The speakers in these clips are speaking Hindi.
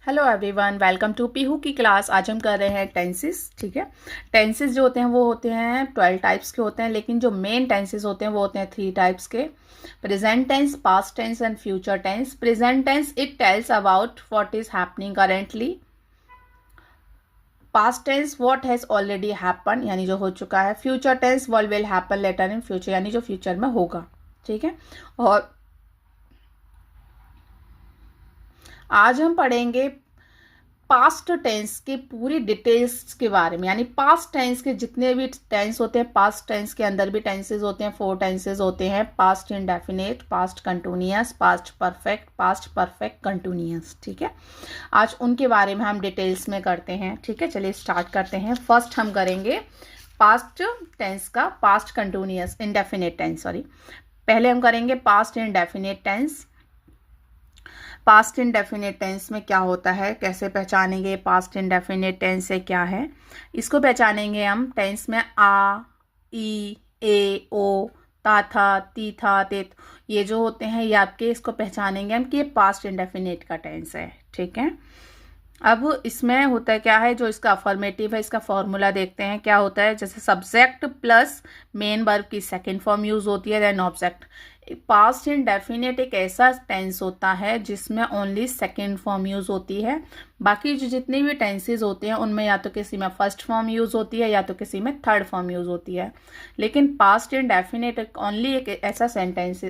Hello everyone, welcome to Pihu की क्लास। आज हम कर रहे हैं टेंसेस। ठीक है, टेंसेस जो होते हैं वो होते हैं 12 टाइप्स के होते हैं, लेकिन जो मेन टेंसेस होते हैं वो होते हैं 3 टाइप्स के। Present tense, past tense and future tense. Present tense it tells about what is happening currently. Past tense what has already happen, यानी जो हो चुका है। Future tense what will happen later in future, यानी जो फ्यूचर में होगा। ठीक है, और आज हम पढ़ेंगे पास्ट टेंस की पूरी डिटेल्स के बारे में, यानी पास्ट टेंस के जितने भी टेंस होते हैं। पास्ट टेंस के अंदर भी टेंसेस होते हैं, 4 टेंसेस होते हैं। Past indefinite, past continuous, past perfect continuous. ठीक है, आज उनके बारे में हम डिटेल्स में करते हैं। ठीक है, चलिए स्टार्ट करते हैं। फर्स्ट हम करेंगे पास्ट टेंस का past continuous indefinite tense, sorry, पहले हम करेंगे past indefinite tense. Past indefinite tense में क्या होता है, कैसे पहचानेंगे पास्ट इंडेफिनिट टेंस से क्या है, इसको पहचानेंगे हम। टेंस में आ, ई, ए, ओ, ता था, ती था, ते, ये जो होते हैं ये आपके, इसको पहचानेंगे हम कि ये पास्ट इंडेफिनिट का टेंस है। ठीक है, अब इसमें होता है क्या है, जो इसका अफर्मेटिव है, इसका फॉर्मूला देखते हैं क्या होता है। जैसे सब्जेक्ट प्लस मेन वर्ब की सेकंड फॉर्म यूज होती है, देन ऑब्जेक्ट। पास्ट इंडेफिनिट एक ऐसा टेंस होता है जिसमें ओनली सेकंड फॉर्म यूज होती है। बाकी जो जितने भी टेंसेज होते हैं उनमें या तो किसी में फर्स्ट फॉर्म यूज होती है या तो किसी में थर्ड फॉर्म यूज होती है। लेकिन पास्ट इंडेफिनिट ओनली एक ऐसा सेंटेंस,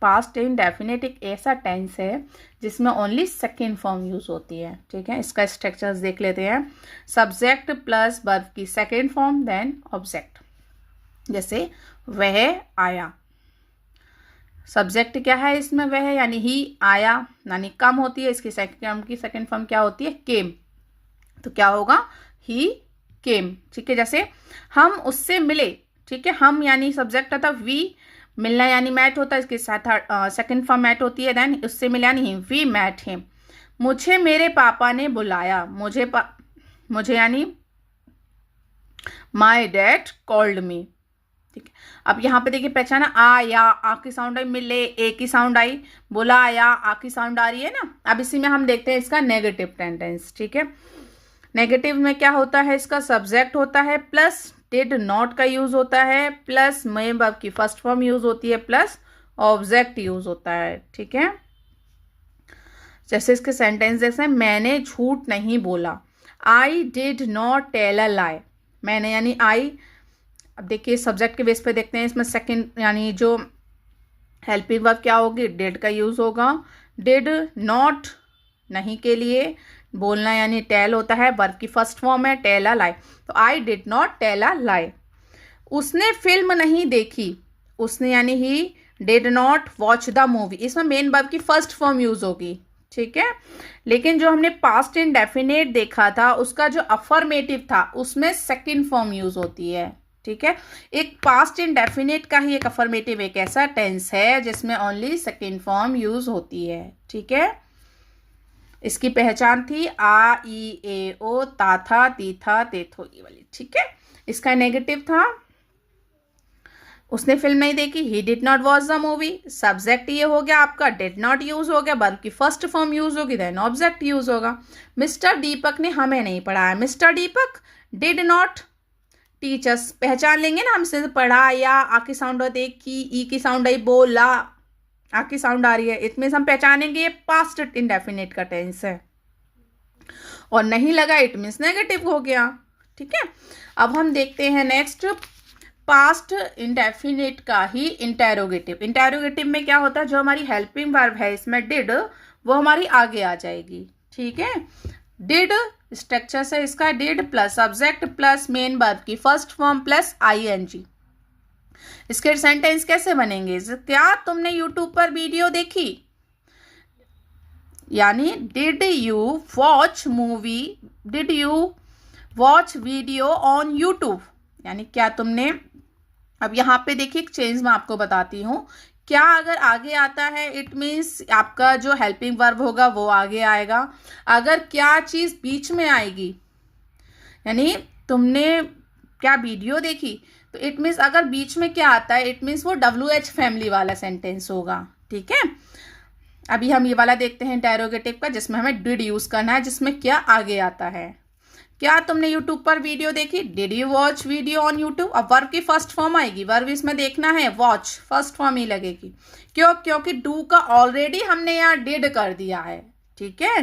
पास्ट इंडेफिनिट एक ऐसा टेंस है जिसमें ओनली सेकेंड फॉर्म यूज होती है। ठीक है, इसका स्ट्रक्चर्स देख लेते हैं। सब्जेक्ट प्लस वर्ब की सेकेंड फॉर्म, देन ऑब्जेक्ट। जैसे वह आया, सब्जेक्ट क्या है इसमें, वह, यानी ही। आया यानी कम होती है, इसकी सेकेंड फॉर्म क्या होती है, केम। तो क्या होगा, ही केम। ठीक है, जैसे हम उससे मिले। ठीक है, हम यानी सब्जेक्ट था, वी मिलना यानी मैट होता है, इसके साथ सेकंड फॉर्म मैट होती है, देन उससे मिला नहीं, वी मैट हिम। मुझे मेरे पापा ने बुलाया, मुझे यानी माई डैड कॉल्ड मी। ठीक है, अब यहाँ पे देखिए पहचाना, आ या आ की साउंड आई, मिले ए की साउंड आई, बुलाया आ की साउंड आ रही है ना। अब इसी में हम देखते हैं इसका नेगेटिव टेंस। ठीक है, नेगेटिव में क्या होता है, इसका सब्जेक्ट होता है प्लस डिड नॉट का यूज होता है, प्लस मेन वर्ब की फर्स्ट फॉर्म यूज होती है, प्लस ऑब्जेक्ट यूज होता है। ठीक है, जैसे इसके सेंटेंस जैसे, मैंने झूठ नहीं बोला, I did not tell a lie. मैंने यानी आई। अब देखिए सब्जेक्ट के बेस पे देखते हैं, इसमें सेकंड यानी जो हेल्पिंग वर्ब क्या होगी, डिड का यूज होगा। डिड नॉट नहीं के लिए, बोलना यानी टेल होता है, वर्ब की फर्स्ट फॉर्म है, टेल अ लाई। तो I did not tell a lie. उसने फिल्म नहीं देखी, उसने यानी he did not watch the movie, इसमें मेन वर्ब की फर्स्ट फॉर्म यूज होगी। ठीक है, लेकिन जो हमने पास्ट इंडेफिनिट देखा था उसका जो अफर्मेटिव था उसमें सेकंड फॉर्म यूज होती है। ठीक है, एक पास्ट इंडेफिनिट का ही एक अफर्मेटिव एक ऐसा टेंस है जिसमें ओनली सेकंड फॉर्म यूज होती है। ठीक है, इसकी पहचान थी आ, ई, ए, ओ, ता था, ती था, ते थो, ये वाली। ठीक है, इसका नेगेटिव था, उसने फिल्म नहीं देखी, ही did not watch the movie. Subject ये हो गया आपका, डिड नॉट यूज हो गया, वर्ब की फर्स्ट फॉर्म यूज होगी, देन ऑब्जेक्ट यूज होगा। मिस्टर दीपक ने हमें नहीं पढ़ाया, mister Deepak did not teachers. पहचान लेंगे ना, हमसे पढ़ा या आ की साउंड होती है, की, ई की साउंड आई, बोला आ की साउंड आ रही है, इतने हम पहचानेंगे ये पास्ट इंडेफिनिट का टेंस है। और नहीं लगा इट मीन्स नेगेटिव हो गया। ठीक है, अब हम देखते हैं नेक्स्ट पास्ट इंडेफिनिट का ही इंटेरोगेटिव। इंटेरोगेटिव में क्या होता है, जो हमारी हेल्पिंग वर्ब है इसमें डिड, वो हमारी आगे आ जाएगी। ठीक है, डिड स्ट्रक्चर से इसका did plus subject plus main verb की फर्स्ट फॉर्म प्लस आईएनजी। इसके सेंटेंस कैसे बनेंगे, क्या तुमने यूट्यूब पर वीडियो देखी, यानी did you watch movie, did you watch video on YouTube, यानी क्या तुमने। अब यहाँ पे देखिए एक चेंज मैं आपको बताती हूँ, क्या अगर आगे आता है इट मीन्स आपका जो हेल्पिंग वर्ब होगा वो आगे आएगा। अगर क्या चीज़ बीच में आएगी, यानी तुमने क्या वीडियो देखी, तो इट मीन्स अगर बीच में क्या आता है, इट मीन्स वो WH फैमिली वाला सेंटेंस होगा। ठीक है, अभी हम ये वाला देखते हैं इंटेरोगेटिव का, जिसमें हमें डिड यूज करना है, जिसमें क्या आगे आता है। क्या तुमने यूट्यूब पर वीडियो देखी? Did you watch video on YouTube? अब वर्ब की फर्स्ट फॉर्म आएगी, वर्ब इसमें देखना है, वॉच फर्स्ट फॉर्म ही लगेगी। क्यों? क्योंकि डू का ऑलरेडी हमने यहाँ डिड कर दिया है, ठीक है,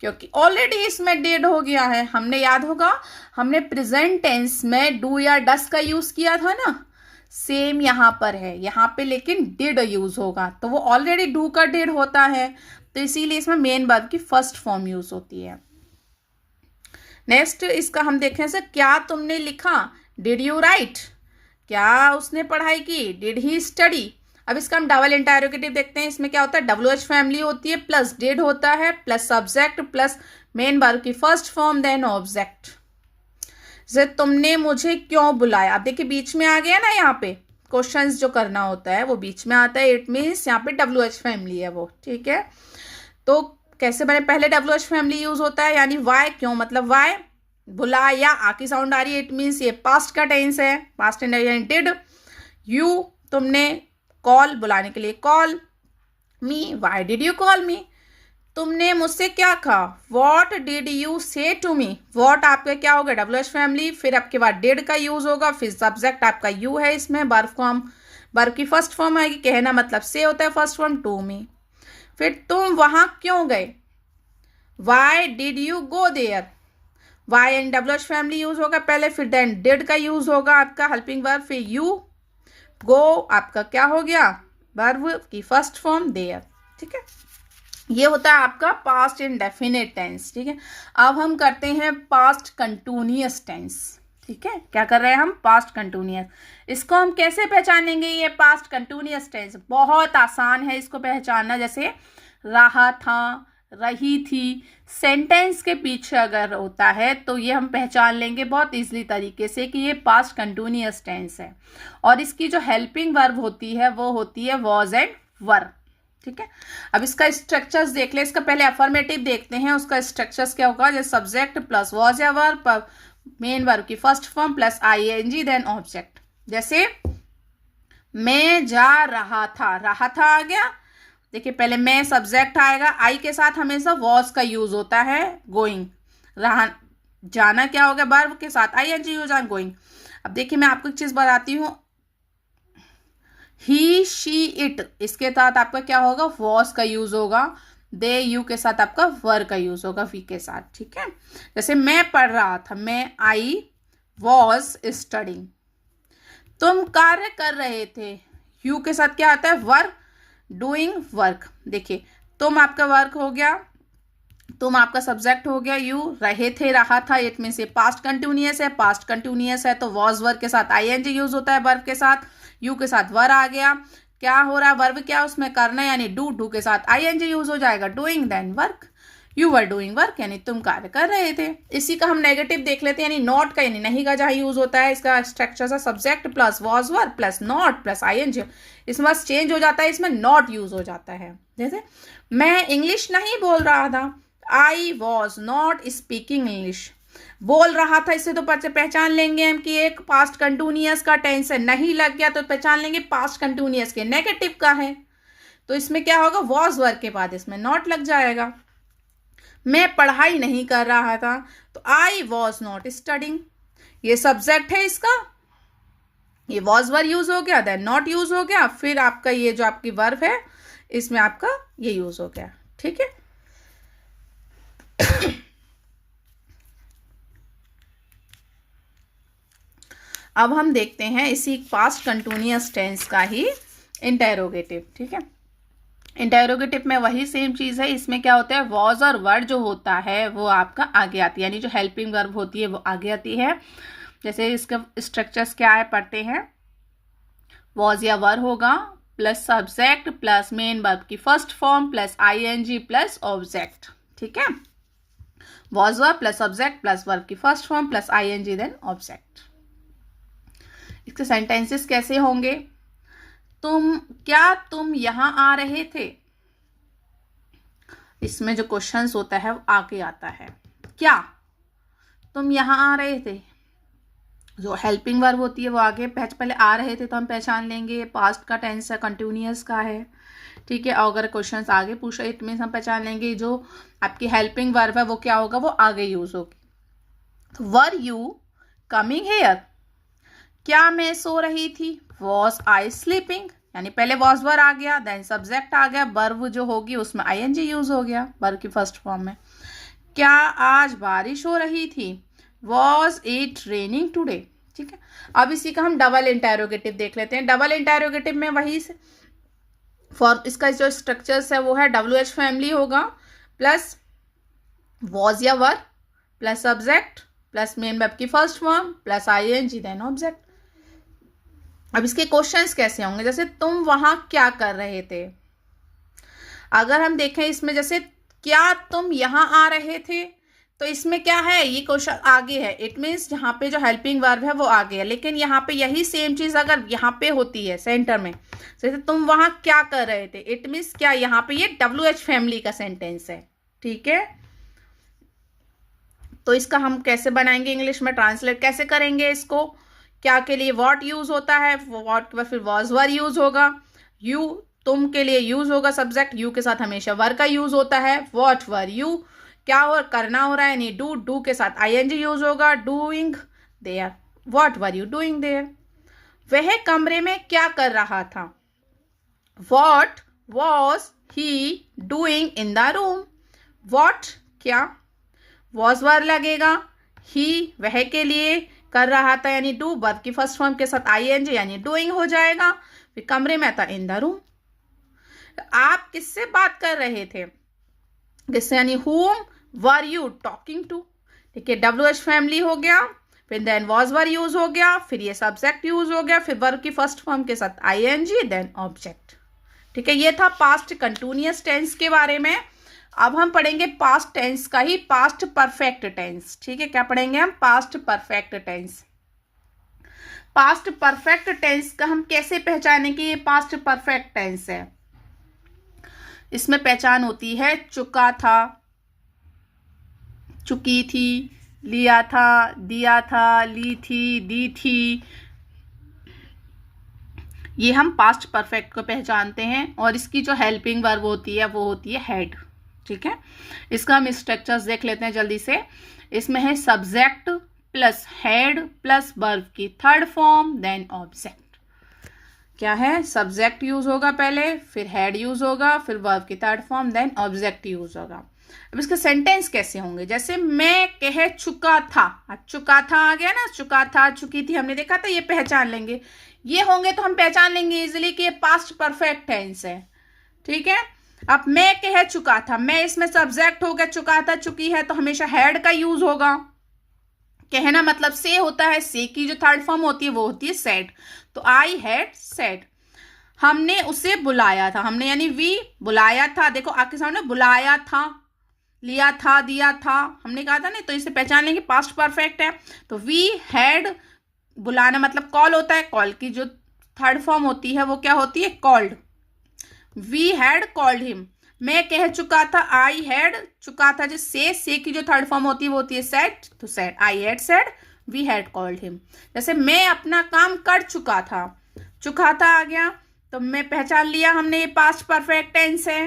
क्योंकि ऑलरेडी इसमें डिड हो गया है। हमने याद होगा हमने प्रेजेंट टेंस में डू या डस का यूज किया था ना, सेम यहाँ पर है, यहाँ पे लेकिन डिड यूज होगा, तो वो ऑलरेडी डू का डिड होता है, तो इसीलिए इसमें मेन वर्ब की फर्स्ट फॉर्म यूज होती है। नेक्स्ट इसका हम देखें सर, क्या तुमने लिखा? Did you right? क्या उसने पढ़ाई की? Did he study? अब इसका हम डबल इंटेरोगेटिव देखते हैं। इसमें क्या होता है, WH फैमिली होती है, प्लस डिड होता है, plus subject, plus main verb की फर्स्ट फॉर्म, देन ऑब्जेक्ट। जैसे तुमने मुझे क्यों बुलाया, अब देखिए बीच में आ गया ना, यहाँ पे क्वेश्चंस जो करना होता है वो बीच में आता है, इट मीन्स यहाँ पे WH फैमिली है वो, ठीक है। तो कैसे बने, पहले WH फैमिली यूज होता है, यानी वाई, क्यों मतलब वाई, बुलाया, आ की साउंड आ रही है, इट मीन्स ये पास्ट का टेंस है, पास्ट टेंस यानी डिड। यू तुमने, कॉल बुलाने के लिए call, me why did you call मी, तुमने मुझसे क्या कहा, वॉट डिड यू से टू मी, वॉट आपका क्या होगा WH फैमिली, फिर आपके बाद डिड का यूज होगा, फिर सब्जेक्ट आपका यू है, इसमें वर्ब फॉर्म, वर्ब की फर्स्ट फॉर्म आएगी, कहना मतलब से होता है फर्स्ट फॉर्म, टू मी। फिर तुम वहां क्यों गए, why did you go there, why and WH family use होगा पहले, फिर देन डिड का यूज होगा आपका हेल्पिंग वर्ब, फिर यू, गो आपका क्या हो गया, वर्ब की फर्स्ट फॉर्म देयर, ठीक है। ये होता है आपका पास्ट इंडेफिनिट टेंस, ठीक है। अब हम करते हैं पास्ट कंटिन्यूअस टेंस, ठीक है। क्या कर रहे हैं हम, पास्ट कंटिन्यूअस। इसको हम कैसे पहचानेंगे, ये पास्ट कंटिन्यूअस टेंस बहुत आसान है इसको पहचानना। जैसे रहा था, रही थी, सेंटेंस के पीछे अगर होता है तो ये हम पहचान लेंगे बहुत इजीली तरीके से कि ये पास्ट कंटिन्यूअस टेंस है। और इसकी जो हेल्पिंग वर्ब होती है वो होती है वॉज एंड वर, ठीक है। अब इसका स्ट्रक्चर्स देख ले, इसका पहले अफर्मेटिव देखते हैं, उसका स्ट्रक्चर्स क्या होगा, जैसे सब्जेक्ट प्लस वॉज या वर्ब, मेन वर्ब की first form plus ING then object. जैसे मैं जा रहा था आ गया, देखिए पहले मैं सब्जेक्ट आएगा, आई के साथ हमेशा वॉज का यूज होता है, गोइंग, रहा जाना क्या होगा, वर्ब के साथ ING यूज है, गोइंग। अब देखिए मैं आपको एक चीज बताती हूँ, ही शी इट, इसके साथ आपका क्या होगा, वॉज का यूज होगा, दे यू के साथ आपका वर का यूज होगा, वी के साथ, ठीक है। जैसे मैं पढ़ रहा था, मैं आई वॉज स्टडिंग, तुम कार्य कर रहे थे, यू के साथ क्या आता है, वर्क, डूइंग वर्क। देखिए तुम आपका वर्क हो गया, तुम आपका सब्जेक्ट हो गया, यू रहे थे, रहा था, इट मीन्स ये पास्ट कंटिन्यूअस है, पास्ट कंटिन्यूअस है तो वॉज वर्क के साथ ING यूज होता है, वर्ब के साथ, यू के साथ वर आ गया, क्या हो रहा है, वर्ब क्या उसमें करना है, यानी डू के साथ ING यूज हो जाएगा, doing, then work, you were doing work, यानी तुम कार्य कर रहे थे। इसी का हम नेगेटिव देख लेते हैं, यानी नॉट का यानी नहीं का जहाँ यूज होता है, इसका स्ट्रक्चर सा subject plus was verb plus not plus ING, इसमें बस चेंज हो जाता है, इसमें नॉट यूज हो जाता है। जैसे मैं इंग्लिश नहीं बोल रहा था, I was not speaking English, बोल रहा था, इससे तो पहचान लेंगे हम कि एक पास्ट कंटिन्यूअस का टेंस है, नहीं लग गया तो पहचान लेंगे पास्ट कंटिन्यूअस के नेगेटिव का है, तो इसमें क्या होगा, वॉज वर्ब के बाद इसमें नॉट लग जाएगा। मैं पढ़ाई नहीं कर रहा था, तो आई वॉज नॉट स्टडिंग, ये सब्जेक्ट है इसका, ये वॉज वर्ब यूज हो गया, देन नॉट यूज हो गया, फिर आपका ये जो आपकी वर्ब है इसमें आपका ये यूज हो गया, ठीक है। अब हम देखते हैं इसी पास्ट कंटिन्यूअस टेंस का ही इंटेरोगेटिव, ठीक है। इंटेरोगेटिव में वही सेम चीज है, इसमें क्या होता है, वॉज और वर जो होता है वो आपका आगे आती है, यानी जो हेल्पिंग वर्ब होती है वो आगे आती है। जैसे इसका स्ट्रक्चर्स क्या है पढ़ते हैं, वॉज या वर होगा plus subject plus main verb की first form plus ING plus object, ठीक है। Was verb plus subject plus verb की first form plus ING then object. इसके सेंटेंसेस कैसे होंगे, तुम यहां आ रहे थे, इसमें जो क्वेश्चंस होता है वो आगे आता है, क्या तुम यहां आ रहे थे, जो हेल्पिंग वर्ब होती है वो आगे, पहले आ रहे थे तो हम पहचान लेंगे पास्ट का टेंस है, कंटिन्यूअस का है, ठीक है। और अगर क्वेश्चन आगे पूछा इट मीन्स हम पहचान लेंगे जो आपकी हेल्पिंग वर्ब है वो क्या होगा, वो आगे यूज होगी। तो वर यू कमिंग हेयर, क्या मैं सो रही थी, वॉज आई स्लीपिंग, यानी पहले वॉज वर आ गया, देन सब्जेक्ट आ गया, वर्ब जो होगी उसमें आईएनजी यूज हो गया वर्ब की फर्स्ट फॉर्म में। क्या आज बारिश हो रही थी, वॉज इट रेनिंग टूडे। ठीक है, अब इसी का हम डबल इंटेरोगेटिव देख लेते हैं। डबल इंटेरोगेटिव में वही से फॉर्म, इसका जो स्ट्रक्चर्स है वो है WH फैमिली होगा, प्लस वॉज या were, plus subject, plus main verb की first form, plus ING, then object. अब इसके क्वेश्चंस कैसे होंगे, जैसे तुम वहां क्या कर रहे थे। अगर हम देखें इसमें जैसे क्या तुम यहां आ रहे थे, तो इसमें क्या है, ये क्वेश्चन आगे है, इट मीन्स यहाँ पे जो हेल्पिंग वर्ब है वो आगे है। लेकिन यहाँ पे यही सेम चीज अगर यहाँ पे होती है सेंटर में, जैसे तुम वहां क्या कर रहे थे, इट मीन्स क्या, यहाँ पे ये WH फैमिली का सेंटेंस है। ठीक है, तो इसका हम कैसे बनाएंगे, इंग्लिश में ट्रांसलेट कैसे करेंगे इसको, क्या के लिए वॉट यूज होता है, वॉट के बाद फिर वॉज वर यूज होगा, यू तुम के लिए यूज होगा सब्जेक्ट, यू के साथ हमेशा वर का यूज होता है, वॉट वर यू, क्या हो करना हो रहा है, यानी डू के साथ आईएनजी यूज होगा, doing there, what were you doing there. वह कमरे में क्या कर रहा था, what was he doing in the room. What क्या, वॉज वर लगेगा, ही वह के लिए कर रहा था यानी डू, वर्ब की फर्स्ट फॉर्म के साथ आईएनजी यानी डूइंग हो जाएगा, फिर कमरे में था इन द रूम। आप किससे बात कर रहे थे, किससे, यानी whom were you talking to। ठीक है, WH फैमिली हो गया, फिर देन वॉज वर यूज हो गया, फिर ये सब्जेक्ट यूज हो गया, फिर वर्ब की फर्स्ट फॉर्म के साथ आईएनजी, देन ऑब्जेक्ट। ठीक है, ये था पास्ट कंटिन्यूअस टेंस के बारे में। अब हम पढ़ेंगे पास्ट टेंस का ही पास्ट परफेक्ट टेंस। ठीक है, क्या पढ़ेंगे हम, past perfect tense. Past perfect tense का हम कैसे पहचानें कि ये पास्ट परफेक्ट टेंस है। इसमें पहचान होती है चुका था, चुकी थी, लिया था, दिया था, ली थी, दी थी, ये हम पास्ट परफेक्ट को पहचानते हैं। और इसकी जो हेल्पिंग वर्ब होती है वो होती है हैड। ठीक है, इसका हम स्ट्रक्चर्स देख लेते हैं जल्दी से। इसमें है subject plus had plus verb की थर्ड फॉर्म, देन ऑब्जेक्ट। क्या है, सब्जेक्ट यूज होगा पहले, फिर हैड यूज होगा, फिर वर्ब की third form, then object use होगा। अब इसके सेंटेंस कैसे होंगे, जैसे मैं कह चुका था, अब चुका था आ गया ना, चुका था, चुकी थी हमने देखा था, ये पहचान लेंगे। ये होंगे तो हम पहचान लेंगे इजिली कि ये पास्ट परफेक्ट टेंस है। ठीक है, अब मैं कह चुका था, मैं इसमें सब्जेक्ट हो गया, चुका था, चुकी है, तो हमेशा हैड का यूज होगा। कहना मतलब से होता है, से की जो थर्ड फॉर्म होती है वो होती है सेड, तो आई हैड सेड। हमने उसे बुलाया था, हमने यानी वी बुलाया था, देखो आपके सामने बुलाया था, लिया था, दिया था, हमने कहा था नहीं, तो इसे पहचान लेंगे पास्ट परफेक्ट है। तो वी हैड, बुलाना मतलब कॉल होता है, कॉल की जो थर्ड फॉर्म होती है वो क्या होती है, called. We had called him. मैं कह चुका था, आई हैड, चुका था जो से की जो थर्ड फॉर्म होती है वो होती है सेड, तो said, I had said, we had called him. जैसे मैं अपना काम कर चुका था, चुका था आ गया, तो मैं पहचान लिया हमने ये पास्ट परफेक्ट टेंस है।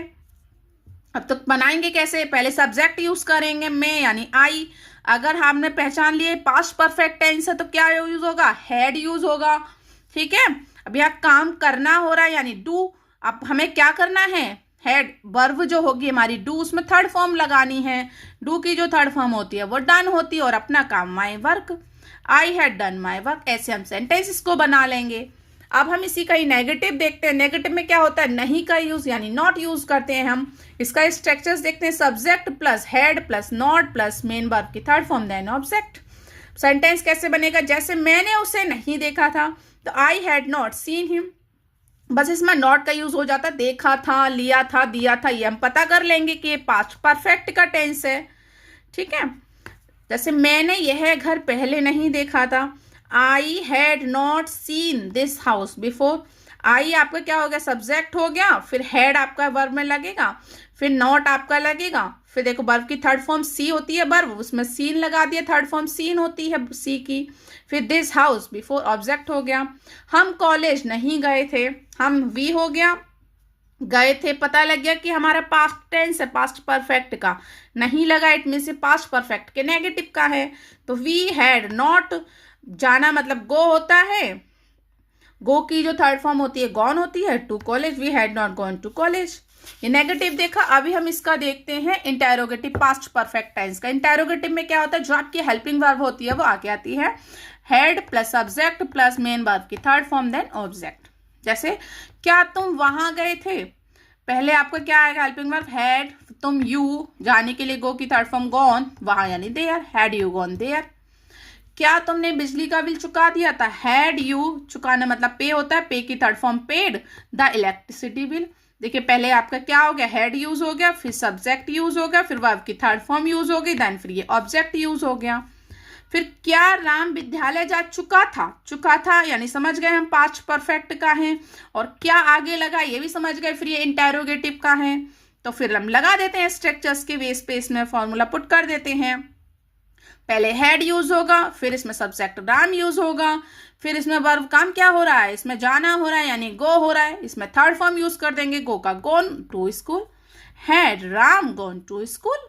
अब तो बनाएंगे कैसे, पहले सब्जेक्ट यूज करेंगे मैं यानी आई। अगर हमने पहचान लिए पास्ट परफेक्ट टेंस है तो क्या यूज होगा, हैड यूज होगा। ठीक है, अब यहाँ काम करना हो रहा है यानी डू। अब हमें क्या करना है, हैड वर्ब जो होगी हमारी डू, उसमें थर्ड फॉर्म लगानी है। डू की जो थर्ड फॉर्म होती है वो डन होती है, और अपना काम my work, I had done my work. ऐसे हम सेंटेंस इसको बना लेंगे। अब हम इसी का ही नेगेटिव देखते हैं। नेगेटिव में क्या होता है, नहीं का यूज यानी नॉट यूज करते हैं हम। इसका स्ट्रक्चर्स देखते हैं, subject plus had plus not plus main verb की third form, then object. Sentence कैसे बनेगा, जैसे मैंने उसे नहीं देखा था, तो I had not seen him. बस इसमें नॉट का यूज हो जाता है, देखा था, लिया था, दिया था, ये हम पता कर लेंगे कि ये पास्ट परफेक्ट का टेंस है। ठीक है, जैसे मैंने यह घर पहले नहीं देखा था, I had not seen this house before. आई आपका क्या हो गया, सब्जेक्ट हो गया, फिर हैड आपका वर्ब में लगेगा, फिर नॉट आपका लगेगा, फिर देखो वर्ब की थर्ड फॉर्म सी होती है वर्ब, उसमें सीन लगा दिया, थर्ड फॉर्म सीन होती है सी की, फिर दिस हाउस बिफोर ऑब्जेक्ट हो गया। हम कॉलेज नहीं गए थे, हम वी हो गया, गए थे, पता लग गया कि हमारा पास्ट टेंस है, पास्ट परफेक्ट का नहीं लगा, इट मीन से पास्ट परफेक्ट के नेगेटिव का है। तो वी हैड नॉट, जाना मतलब गो होता है, गो की जो थर्ड फॉर्म होती है गॉन होती है, to college, we had not gone to college. ये नेगेटिव देखा। अभी हम इसका देखते हैं इंटेरोगेटिव पास्ट परफेक्ट टेंस का। इंटेरोगेटिव में क्या होता है, जो आपकी हेल्पिंग वर्ब होती है वो आगे आती है, had plus subject plus main verb की थर्ड फॉर्म देन ऑब्जेक्ट। जैसे क्या तुम वहां गए थे, पहले आपका क्या आएगा, हेल्पिंग वर्ब हैड, तुम यू, जाने के लिए गो की थर्ड फॉर्म गॉन, वहां यानी there, had you gone there. क्या तुमने बिजली का बिल चुका दिया था, हैड यू, चुकाना मतलब पे होता है, पे की third form paid the electricity bill. देखिए पहले आपका क्या हो गया, हैड यूज हो गया, फिर सब्जेक्ट यूज हो गया, फिर वर्ब की थर्ड फॉर्म यूज हो गई, देन फिर ये ऑब्जेक्ट यूज हो गया। फिर क्या राम विद्यालय जा चुका था, चुका था यानी समझ गए हम पास्ट परफेक्ट का है, और क्या आगे लगा ये भी समझ गए, फिर ये इंटेरोगेटिव का है। तो फिर हम लगा देते हैं स्ट्रक्चर्स के बेस पे, इसमें फॉर्मूला पुट कर देते हैं। पहले हैड यूज होगा, फिर इसमें सब्जेक्ट राम यूज होगा, फिर इसमें वर्ब काम क्या हो रहा है, इसमें जाना हो रहा है यानी गो हो रहा है, इसमें थर्ड फॉर्म यूज कर देंगे, गो का gone to school, had Ram gone to school.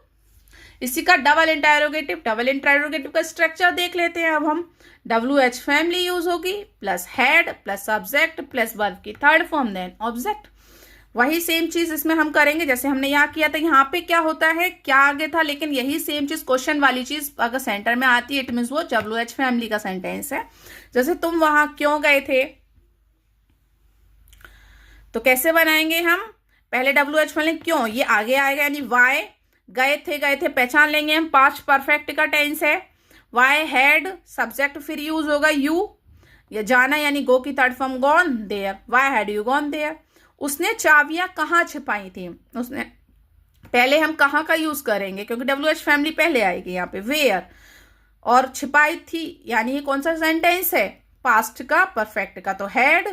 इसी का डबल इंटेरोगेटिव का स्ट्रक्चर देख लेते हैं अब हम। WH फैमिली यूज होगी, plus had plus subject plus verb की थर्ड फॉर्म देन ऑब्जेक्ट। वही सेम चीज इसमें हम करेंगे जैसे हमने यहाँ किया था। यहाँ पे क्या होता है, क्या आगे था, लेकिन यही सेम चीज क्वेश्चन वाली चीज अगर सेंटर में आती है, इट मीन्स वो WH फैमिली का सेंटेंस है। जैसे तुम वहां क्यों गए थे, तो कैसे बनाएंगे हम, पहले WH फैमिली क्यों, ये आगे आएगा यानी वाई, गए थे पहचान लेंगे हम, पास्ट परफेक्ट का टेंस है, वाई हैड, सब्जेक्ट फिर यूज होगा यू, या जाना यानी गो की third form gone there, why had you gone there. उसने चाबियां कहाँ छिपाई थी, उसने, पहले हम कहाँ का यूज करेंगे क्योंकि WH फैमिली पहले आएगी यहाँ पे, वेयर, और छिपाई थी यानी ये कौन सा सेंटेंस है, पास्ट का परफेक्ट का। तो हैड,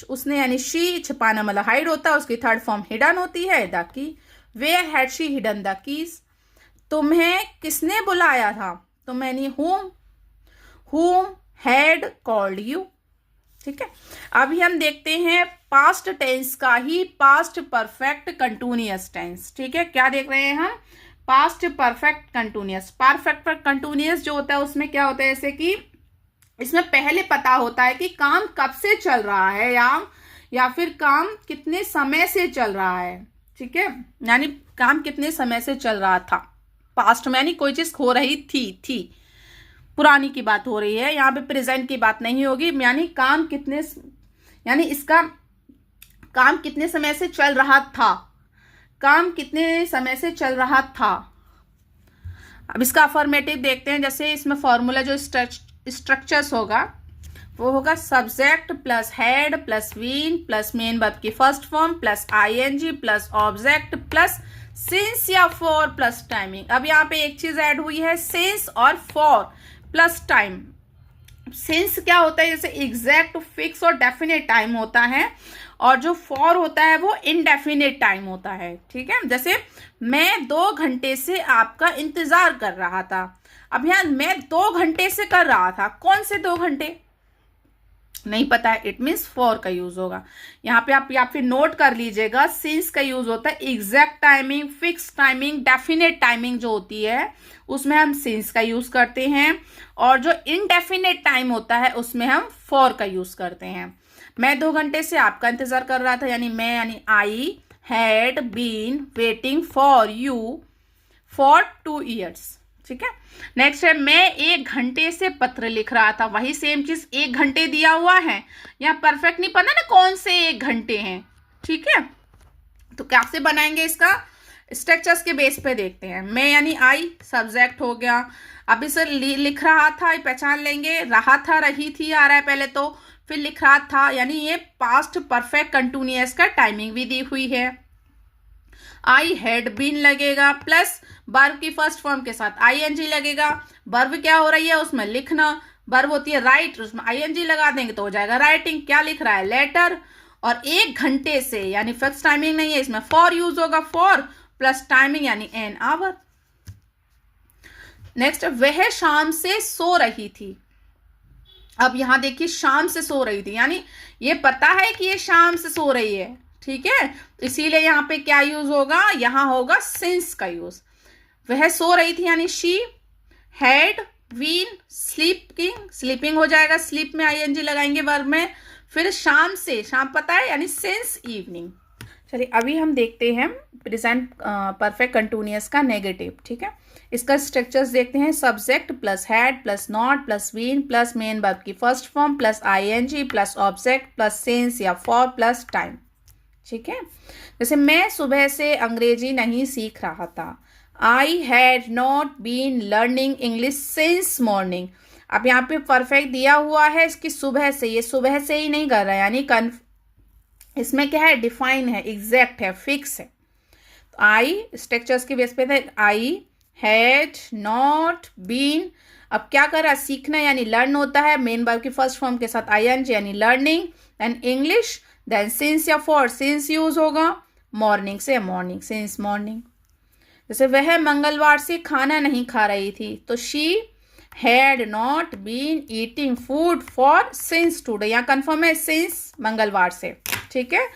उसने यानी शी, छिपाना मतलब हाइड होता है, उसकी थर्ड फॉर्म हिडन होती है, the key, where had she hidden the keys. तुम्हें किसने बुलाया था, तुम यानी whom हैड कॉल्ड यू। ठीक है, अभी हम देखते हैं पास्ट टेंस का ही पास्ट परफेक्ट कंटिन्यूअस टेंस। ठीक है, क्या देख रहे हैं हम, past perfect continuous. Perfect continuous जो होता है उसमें क्या होता है, जैसे कि इसमें पहले पता होता है कि काम कब से चल रहा है, या फिर काम कितने समय से चल रहा है। ठीक है, यानी काम कितने समय से चल रहा था, पास्ट में यानी कोई चीज हो रही थी, पुरानी की बात हो रही है, यहाँ पे प्रेजेंट की बात नहीं होगी, यानी काम कितने, यानी इसका काम कितने समय से चल रहा था, काम कितने समय से चल रहा था। अब इसका अफर्मेटिव देखते हैं, जैसे इसमें फॉर्मूला जो स्ट्रक्चर्स होगा वो होगा subject plus had plus been plus main verb की first form plus ING plus object plus since या फॉर प्लस टाइमिंग। अब यहाँ पे एक चीज ऐड हुई है, सिंस और फॉर प्लस टाइम। सिंस क्या होता है, जैसे एग्जैक्ट, फिक्स और डेफिनेट टाइम होता है, और जो फॉर होता है वो इनडेफिनेट टाइम होता है। ठीक है, जैसे मैं 2 घंटे से आपका इंतजार कर रहा था। अब यहाँ मैं 2 घंटे से कर रहा था, कौन से 2 घंटे नहीं पता है, इट मीन्स फॉर का यूज होगा। यहाँ पे आप या फिर नोट कर लीजिएगा, सिंस का यूज होता है exact timing, fix timing, definite timing जो होती है उसमें हम सिंस का यूज करते हैं, और जो इनडेफिनेट टाइम होता है उसमें हम फॉर का यूज करते हैं। मैं 2 घंटे से आपका इंतजार कर रहा था, यानी मैं यानी I had been waiting for you for 2 years। ठीक है, नेक्स्ट है मैं 1 घंटे से पत्र लिख रहा था, वही सेम चीज 1 घंटे दिया हुआ है, यहाँ परफेक्ट नहीं पता ना कौन से 1 घंटे हैं। ठीक है, तो कैसे बनाएंगे इसका, स्ट्रक्चर्स के बेस पे देखते हैं। मैं यानी आई, सब्जेक्ट हो गया, अब इसे लिख रहा था, पहचान लेंगे, रहा था रही थी आ रहा है पहले, तो फिर लिख रहा था यानी ये पास्ट परफेक्ट कंटिन्यूअस का टाइमिंग भी दी हुई है। आई हैड बीन लगेगा प्लस वर्ब की फर्स्ट फॉर्म के साथ ING लगेगा, वर्ब क्या हो रही है उसमें लिखना, वर्ब होती है राइट, उसमें ING लगा देंगे तो हो जाएगा राइटिंग। क्या लिख रहा है, लेटर, और 1 घंटे से यानी फिक्स टाइमिंग नहीं है, इसमें फॉर यूज होगा, फॉर प्लस टाइमिंग यानी एन आवर। नेक्स्ट, वह शाम से सो रही थी। अब यहां देखिए शाम से सो रही थी, यानी ये पता है कि ये शाम से सो रही है। ठीक है, इसीलिए यहाँ पे क्या यूज होगा, यहाँ होगा सिंस का यूज। वह सो रही थी यानी she had been sleeping, sleeping हो जाएगा, स्लीप में आईएनजी लगाएंगे वर्ब में। फिर शाम से, शाम पता है यानी सिंस इवनिंग। चलिए अभी हम देखते हैं प्रेजेंट परफेक्ट कंटिन्यूअस का नेगेटिव। ठीक है, इसका स्ट्रक्चर्स देखते हैं। Subject plus had plus not plus been plus main verb की first form plus ING plus object plus since या फॉर प्लस टाइम। ठीक है, जैसे मैं सुबह से अंग्रेजी नहीं सीख रहा था। I had not been learning English since morning. अब यहाँ पे परफेक्ट दिया हुआ है इसकी सुबह से, ये सुबह से ही नहीं कर रहा है, यानी इसमें क्या है, डिफाइन है, एग्जैक्ट है, फिक्स है। तो आई स्ट्रक्चर्स के बेस पे थे, आई हैड नॉट बीन। अब क्या कर रहा है, सीखना यानी लर्न होता है, मेन वर्ब की फर्स्ट फॉर्म के साथ आईएनजी यानी learning, then English, then since या फॉर, सिंस यूज होगा, मॉर्निंग से मॉर्निंग, सिंस मॉर्निंग। जैसे वह मंगलवार से खाना नहीं खा रही थी, तो she had not been eating food for since today, यहाँ कंफर्म है सिंस मंगलवार से। ठीक है,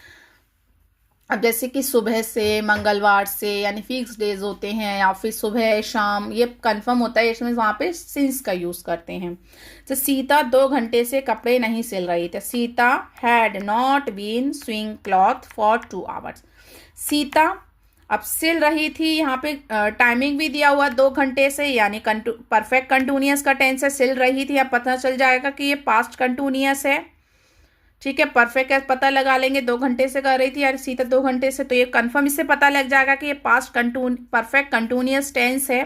अब जैसे कि सुबह से, मंगलवार से, यानी फिक्स डेज होते हैं, या फिर सुबह शाम, ये कंफर्म होता है, इसमें वहाँ पे सिंस का यूज करते हैं। तो सीता 2 घंटे से कपड़े नहीं सिल रही थी, Sita had not been swing cloth for 2 hours. सीता अब सिल रही थी, यहाँ पे टाइमिंग भी दिया हुआ 2 घंटे से, यानी परफेक्ट कंटिन्यूअस का टेंस है, सिल रही थी। अब पता चल जाएगा कि ये पास्ट कंटिन्यूअस है। ठीक है, परफेक्ट पता लगा लेंगे, 2 घंटे से कर रही थी यार सीता 2 घंटे से, तो ये कंफर्म इससे पता लग जाएगा कि ये पास्ट परफेक्ट कंटिन्यूअस टेंस है,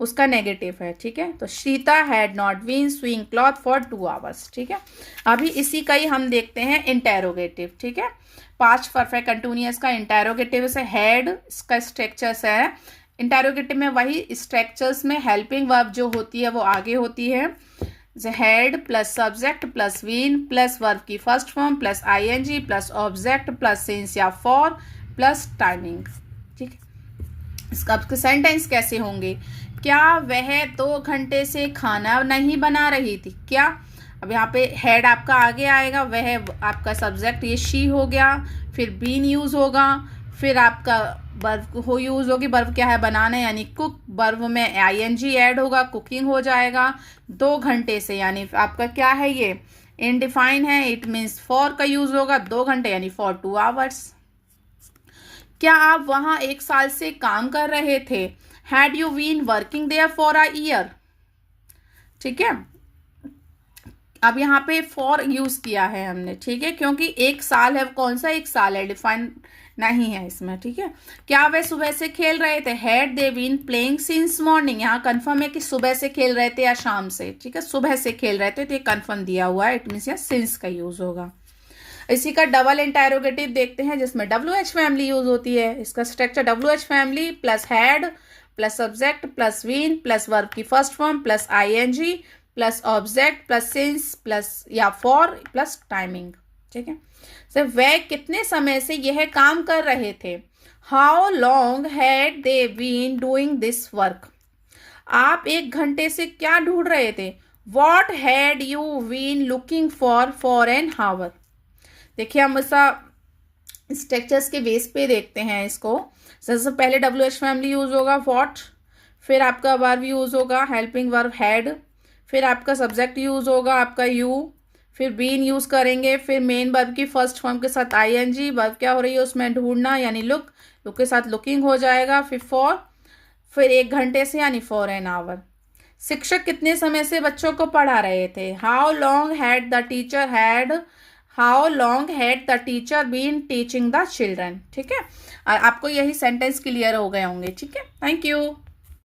उसका नेगेटिव है। ठीक है, तो Sita had not been swing cloth for 2 hours. ठीक है, अभी इसी का ही हम देखते हैं इंटेरोगेटिव। ठीक है, पास्ट परफेक्ट कंटिन्यूअस का इंटेरोगेटिव से हैड, इसका स्ट्रक्चर्स है। इंटेरोगेटिव में वही स्ट्रक्चर्स में हेल्पिंग वर्ब जो होती है वो आगे होती है, had plus subject plus been plus verb की first form plus ING plus object plus since या फॉर प्लस टाइमिंग। ठीक है, इसका आपके सेंटेंस कैसे होंगे, क्या वह 2 घंटे से खाना नहीं बना रही थी, क्या। अब यहाँ पे हैड आपका आगे आएगा, वह आपका सब्जेक्ट ये शी हो गया, फिर बीन यूज होगा, फिर आपका वर्ब हो यूज होगी, वर्ब क्या है, बनाना यानी कुक, वर्ब में आईएनजी ऐड होगा, कुकिंग हो जाएगा। 2 घंटे से यानी आपका क्या है, ये इनडिफाइन है, इट मीन्स फॉर का यूज होगा, 2 घंटे यानी फॉर 2 आवर्स। क्या आप वहां 1 साल से काम कर रहे थे, had you been working there for a year. ठीक है, अब यहाँ पे फॉर यूज किया है हमने। ठीक है, क्योंकि 1 साल है, कौन सा 1 साल है, डिफाइन नहीं है इसमें। ठीक है, क्या वे सुबह से खेल रहे थे, had they been playing since morning, यहाँ कंफर्म है कि सुबह से खेल रहे थे या शाम से। ठीक है, सुबह से खेल रहे थे, तो ये कंफर्म दिया हुआ है, इट मीन्स यहाँ सिंस का यूज होगा। इसी का डबल इंटेरोगेटिव देखते हैं, जिसमें WH फैमिली यूज होती है। इसका structure WH family plus had plus subject plus been plus verb की first form plus ING plus object plus since plus या फॉर प्लस टाइमिंग। ठीक है, सो वह कितने समय से यह काम कर रहे थे, how long had they been doing this work. आप 1 घंटे से क्या ढूंढ रहे थे, what had you been looking for an hour. देखिए हम ऐसा स्ट्रक्चर्स के बेस पे देखते हैं इसको। सबसे पहले WH फैमिली यूज होगा, वॉट, फिर आपका वर्ब यूज होगा, हेल्पिंग वर्ब हैड, फिर आपका सब्जेक्ट यूज होगा आपका यू, फिर बीन यूज करेंगे, फिर मेन वर्ब की फर्स्ट फॉर्म के साथ आईएनजी, वर्ब क्या हो रही है उसमें ढूंढना यानी लुक, लुक के साथ लुकिंग हो जाएगा, फिर फॉर, फिर 1 घंटे से यानी फॉर एन आवर। शिक्षक कितने समय से बच्चों को पढ़ा रहे थे, how long had the teacher been teaching the children. ठीक है, आपको यही सेंटेंस क्लियर हो गए होंगे। ठीक है, थैंक यू।